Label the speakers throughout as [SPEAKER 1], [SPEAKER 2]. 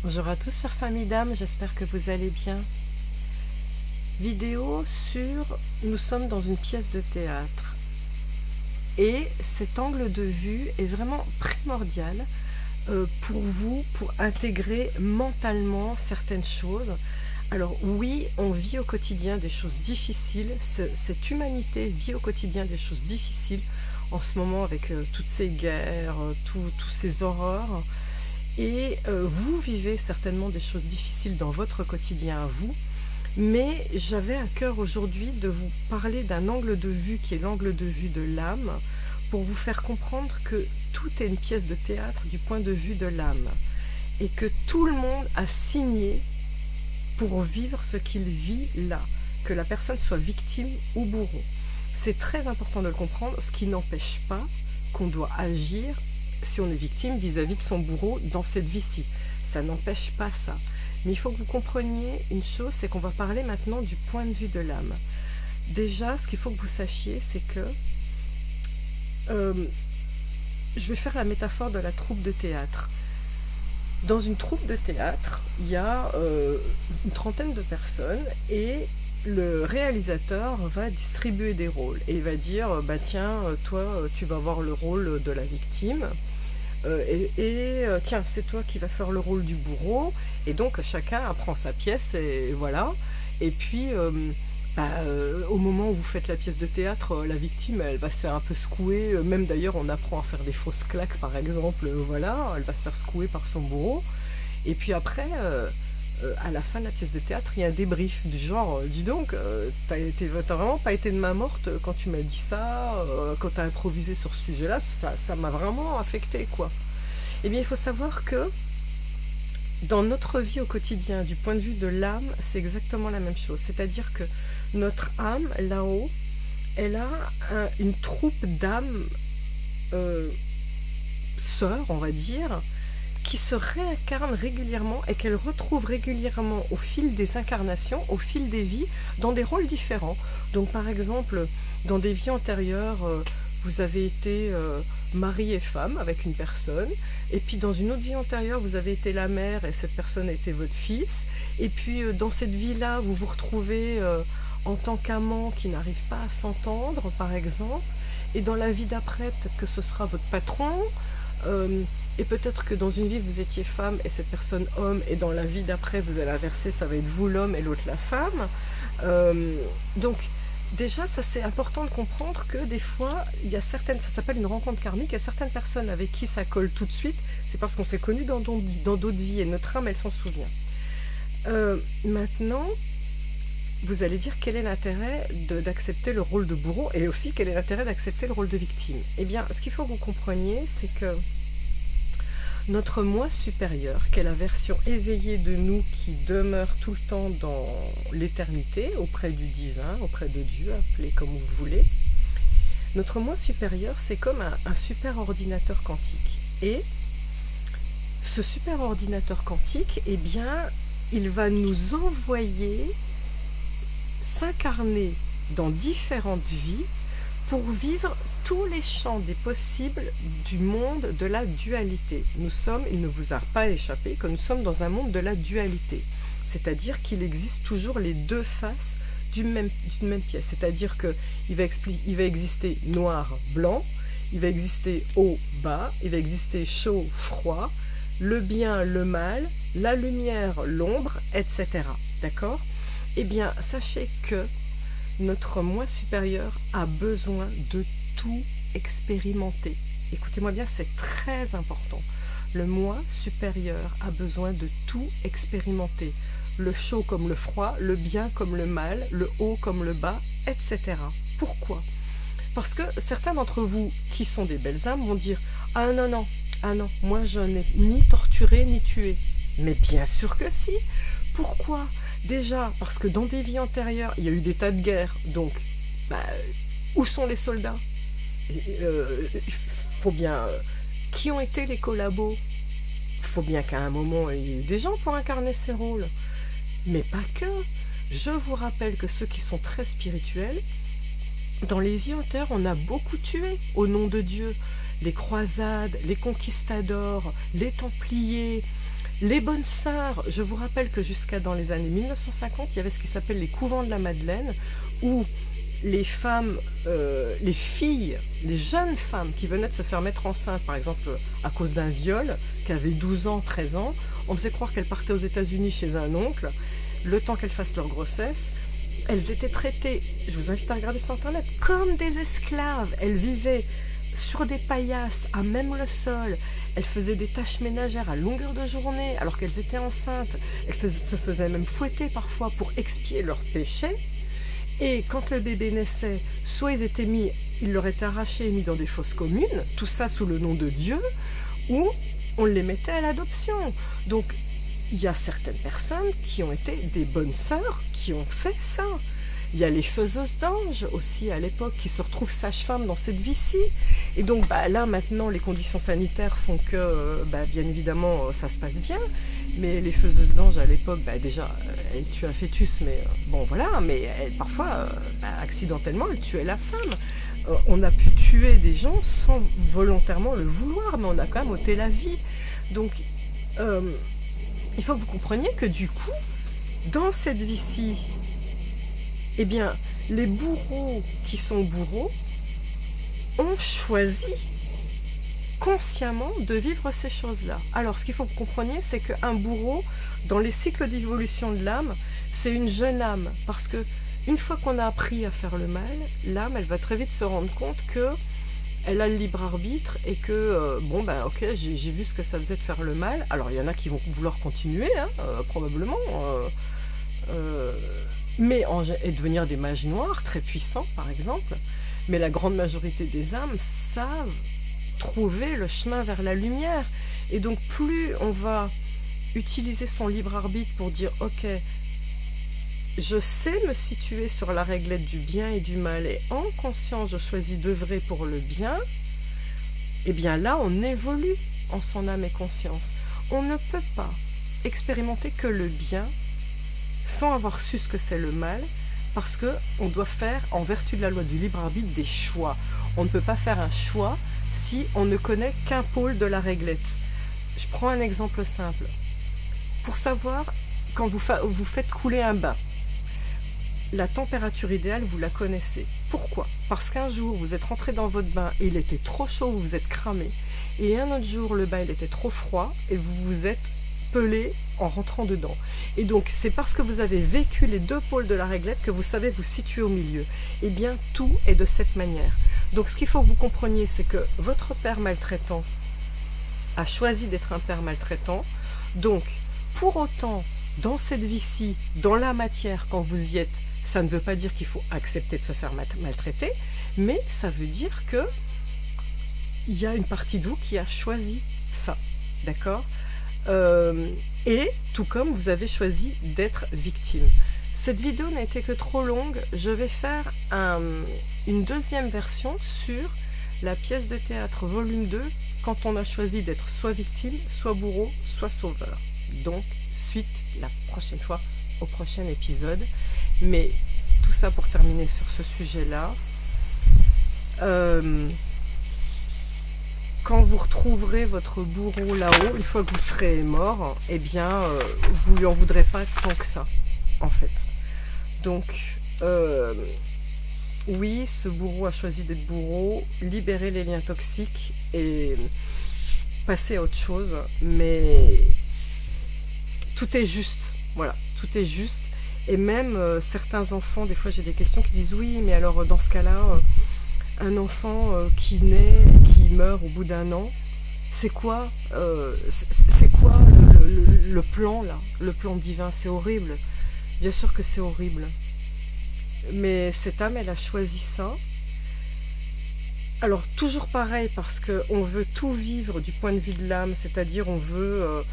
[SPEAKER 1] Bonjour à tous, chères familles d'âmes, j'espère que vous allez bien. Vidéo sur nous sommes dans une pièce de théâtre et cet angle de vue est vraiment primordial pour vous, pour intégrer mentalement certaines choses. Alors oui, on vit au quotidien des choses difficiles, cette humanité vit au quotidien des choses difficiles en ce moment avec toutes ces guerres, tous ces horreurs. Et vous vivez certainement des choses difficiles dans votre quotidien à vous, mais j'avais à cœur aujourd'hui de vous parler d'un angle de vue qui est l'angle de vue de l'âme, pour vous faire comprendre que tout est une pièce de théâtre du point de vue de l'âme, et que tout le monde a signé pour vivre ce qu'il vit là, que la personne soit victime ou bourreau. C'est très important de le comprendre, ce qui n'empêche pas qu'on doit agir si on est victime vis-à-vis de son bourreau dans cette vie-ci. Ça n'empêche pas ça. Mais il faut que vous compreniez une chose, c'est qu'on va parler maintenant du point de vue de l'âme. Déjà, ce qu'il faut que vous sachiez, c'est que je vais faire la métaphore de la troupe de théâtre. Dans une troupe de théâtre, il y a une trentaine de personnes et le réalisateur va distribuer des rôles et il va dire bah tiens, toi tu vas avoir le rôle de la victime tiens, c'est toi qui vas faire le rôle du bourreau, et donc chacun apprend sa pièce et voilà. Et puis au moment où vous faites la pièce de théâtre, la victime elle va se faire un peu secouer, même d'ailleurs on apprend à faire des fausses claques par exemple, voilà, elle va se faire secouer par son bourreau. Et puis après à la fin de la pièce de théâtre, il y a un débrief du genre dis donc, t'as vraiment pas été de main morte quand tu m'as dit ça, quand t'as improvisé sur ce sujet-là, ça m'a vraiment affecté, quoi. Eh bien, il faut savoir que dans notre vie au quotidien, du point de vue de l'âme, c'est exactement la même chose. C'est-à-dire que notre âme, là-haut, elle a une troupe d'âmes sœurs, on va dire, qui se réincarne régulièrement et qu'elle retrouve régulièrement au fil des incarnations, au fil des vies, dans des rôles différents. Donc par exemple, dans des vies antérieures, vous avez été mari et femme avec une personne, et puis dans une autre vie antérieure, vous avez été la mère et cette personne a été votre fils, et puis dans cette vie-là, vous vous retrouvez en tant qu'amant qui n'arrive pas à s'entendre, par exemple, et dans la vie d'après, peut-être que ce sera votre patron, et peut-être que dans une vie vous étiez femme et cette personne homme, et dans la vie d'après vous allez inverser, ça va être vous l'homme et l'autre la femme. Donc déjà ça c'est important de comprendre que des fois il y a certaines, ça s'appelle une rencontre karmique, il y a certaines personnes avec qui ça colle tout de suite, c'est parce qu'on s'est connu dans d'autres vies et notre âme elle s'en souvient. Maintenant vous allez dire quel est l'intérêt d'accepter le rôle de bourreau, et aussi quel est l'intérêt d'accepter le rôle de victime. Eh bien ce qu'il faut que vous compreniez, c'est que notre moi supérieur, qui est la version éveillée de nous qui demeure tout le temps dans l'éternité, auprès du divin, auprès de Dieu, appelez comme vous voulez, notre moi supérieur, c'est comme un super ordinateur quantique. Et ce super ordinateur quantique, eh bien, il va nous envoyer s'incarner dans différentes vies pour vivre tous les champs des possibles du monde de la dualité. Nous sommes, il ne vous a pas échappé, que nous sommes dans un monde de la dualité. C'est-à-dire qu'il existe toujours les deux faces d'une même pièce. C'est-à-dire qu'il va exister noir, blanc, il va exister haut, bas, il va exister chaud, froid, le bien, le mal, la lumière, l'ombre, etc. D'accord ? Eh bien, sachez que notre moi supérieur a besoin de tout expérimenter. Écoutez-moi bien, c'est très important. Le moi supérieur a besoin de tout expérimenter. Le chaud comme le froid, le bien comme le mal, le haut comme le bas, etc. Pourquoi ? Parce que certains d'entre vous qui sont des belles âmes vont dire « Ah non, non, ah non, moi je n'ai ni torturé ni tué. » Mais bien sûr que si. Pourquoi ? Déjà, parce que dans des vies antérieures, il y a eu des tas de guerres. Donc, où sont les soldats ? Faut bien... qui ont été les collabos ? Il faut bien qu'à un moment, il y ait des gens pour incarner ces rôles. Mais pas que. Je vous rappelle que ceux qui sont très spirituels, dans les vies antérieures, on a beaucoup tué au nom de Dieu. Les croisades, les conquistadors, les templiers, Les bonnes sœurs, je vous rappelle que jusqu'à dans les années 1950, il y avait ce qui s'appelle les couvents de la Madeleine, où les femmes, les filles, les jeunes femmes qui venaient de se faire mettre enceinte, par exemple à cause d'un viol, qui avaient 12 ans, 13 ans, on faisait croire qu'elles partaient aux États-Unis chez un oncle, le temps qu'elles fassent leur grossesse. Elles étaient traitées, je vous invite à regarder sur internet, comme des esclaves. Elles vivaient sur des paillasses, à même le sol. Elles faisaient des tâches ménagères à longueur de journée, alors qu'elles étaient enceintes. Elles se faisaient même fouetter parfois pour expier leurs péchés. Et quand le bébé naissait, soit il leur était arraché et mis dans des fosses communes, tout ça sous le nom de Dieu, ou on les mettait à l'adoption. Donc, il y a certaines personnes qui ont été des bonnes sœurs qui ont fait ça. Il y a les faiseuses d'anges aussi à l'époque qui se retrouvent sages-femmes dans cette vie-ci. Et donc là maintenant les conditions sanitaires font que bien évidemment ça se passe bien. Mais les faiseuses d'anges à l'époque, déjà elles tuaient un fœtus, mais bon voilà, mais parfois accidentellement elles tuaient la femme. On a pu tuer des gens sans volontairement le vouloir, mais on a quand même ôté la vie. Donc il faut que vous compreniez que du coup, dans cette vie-ci, eh bien, les bourreaux qui sont bourreaux ont choisi consciemment de vivre ces choses-là. Alors, ce qu'il faut que vous compreniez, c'est qu'un bourreau, dans les cycles d'évolution de l'âme, c'est une jeune âme. Parce que une fois qu'on a appris à faire le mal, l'âme, elle va très vite se rendre compte que elle a le libre arbitre et que, ok, j'ai vu ce que ça faisait de faire le mal. Alors, il y en a qui vont vouloir continuer, probablement, et devenir des mages noirs, très puissants, par exemple. Mais la grande majorité des âmes savent trouver le chemin vers la lumière. Et donc, plus on va utiliser son libre arbitre pour dire, ok, je sais me situer sur la réglette du bien et du mal, et en conscience, je choisis d'œuvrer pour le bien, et bien là, on évolue en son âme et conscience. On ne peut pas expérimenter que le bien sans avoir su ce que c'est le mal, parce qu'on doit faire, en vertu de la loi du libre arbitre, des choix. On ne peut pas faire un choix si on ne connaît qu'un pôle de la réglette. Je prends un exemple simple. Pour savoir, quand vous faites couler un bain, la température idéale, vous la connaissez. Pourquoi? Parce qu'un jour, vous êtes rentré dans votre bain et il était trop chaud, vous vous êtes cramé. Et un autre jour, le bain il était trop froid et vous vous êtes pelé en rentrant dedans. Et donc, c'est parce que vous avez vécu les deux pôles de la réglette que vous savez vous situer au milieu. Eh bien, tout est de cette manière. Donc, ce qu'il faut que vous compreniez, c'est que votre père maltraitant a choisi d'être un père maltraitant. Donc, pour autant, dans cette vie-ci, dans la matière, quand vous y êtes, ça ne veut pas dire qu'il faut accepter de se faire maltraiter, mais ça veut dire que il y a une partie de vous qui a choisi ça, d'accord ? Et tout comme vous avez choisi d'être victime. Cette vidéo n'a été que trop longue, je vais faire une deuxième version sur la pièce de théâtre volume 2, quand on a choisi d'être soit victime, soit bourreau, soit sauveur. Donc, suite la prochaine fois, au prochain épisode. Mais tout ça pour terminer sur ce sujet-là. Quand vous retrouverez votre bourreau là-haut, une fois que vous serez mort, eh bien, vous lui en voudrez pas tant que ça, en fait. Donc, oui, ce bourreau a choisi d'être bourreau, libérer les liens toxiques et passer à autre chose, mais tout est juste, voilà, tout est juste. Et même certains enfants, des fois j'ai des questions qui disent oui, mais alors dans ce cas-là, un enfant qui naît, qui meurt au bout d'un an, c'est quoi le plan là, le plan divin? C'est horrible, bien sûr que c'est horrible. Mais cette âme, elle a choisi ça. Alors toujours pareil, parce qu'on veut tout vivre du point de vue de l'âme, c'est-à-dire on veut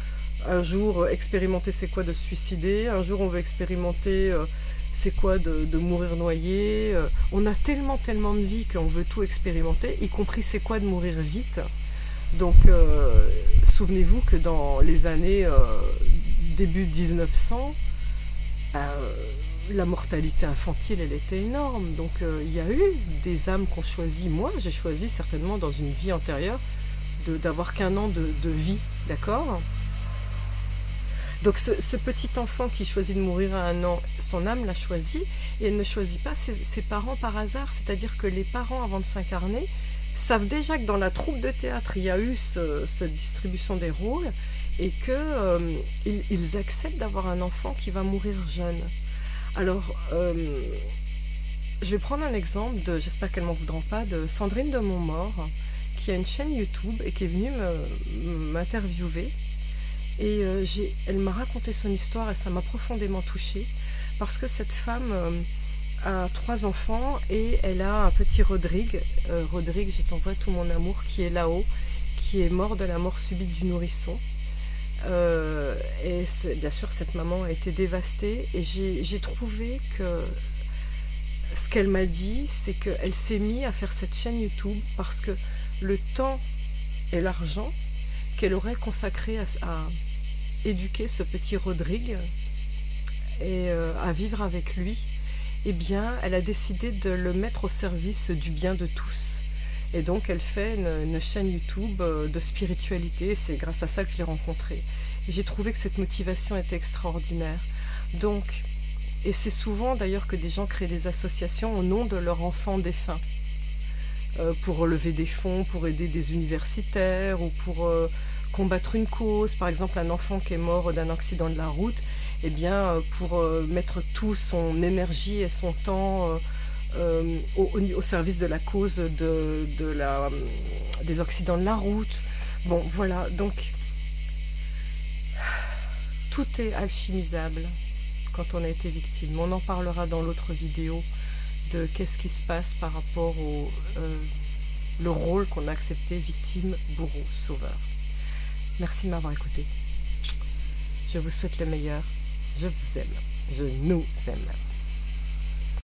[SPEAKER 1] un jour expérimenter c'est quoi de se suicider, un jour on veut expérimenter c'est quoi de mourir noyé. On a tellement de vie qu'on veut tout expérimenter, y compris c'est quoi de mourir vite. Donc souvenez-vous que dans les années début 1900, la mortalité infantile, elle était énorme. Donc il y a eu des âmes qui ont choisi. Moi, j'ai choisi certainement dans une vie antérieure d'avoir qu'un an de vie, d'accord ? Donc ce petit enfant qui choisit de mourir à 1 an, son âme l'a choisi, et elle ne choisit pas ses parents par hasard. C'est-à-dire que les parents, avant de s'incarner, savent déjà que dans la troupe de théâtre, il y a eu cette distribution des rôles, et qu'ils acceptent d'avoir un enfant qui va mourir jeune. Alors, je vais prendre un exemple, j'espère qu'elles ne m'en voudront pas, de Sandrine de Montmort, qui a une chaîne YouTube et qui est venue m'interviewer. Et elle m'a raconté son histoire et ça m'a profondément touchée, parce que cette femme a 3 enfants et elle a un petit Rodrigue. Rodrigue, je t'envoie tout mon amour, qui est là-haut, qui est mort de la mort subite du nourrisson. Et bien sûr, cette maman a été dévastée, et j'ai trouvé que ce qu'elle m'a dit, c'est qu'elle s'est mise à faire cette chaîne YouTube parce que le temps et l'argent qu'elle aurait consacré à éduquer ce petit Rodrigue et à vivre avec lui, eh bien, elle a décidé de le mettre au service du bien de tous. Et donc, elle fait une chaîne YouTube de spiritualité. C'est grâce à ça que je l'ai rencontrée. Et j'ai trouvé que cette motivation était extraordinaire. Donc, et c'est souvent d'ailleurs que des gens créent des associations au nom de leur enfant défunt, pour relever des fonds, pour aider des universitaires ou pour combattre une cause. Par exemple, un enfant qui est mort d'un accident de la route, eh bien, pour mettre toute son énergie et son temps au service de la cause des accidents de la route. Bon, voilà, donc tout est alchimisable quand on a été victime. On en parlera dans l'autre vidéo de qu'est-ce qui se passe par rapport le rôle qu'on a accepté, victime, bourreau, sauveur. Merci de m'avoir écouté. Je vous souhaite le meilleur. Je vous aime. Je nous aime.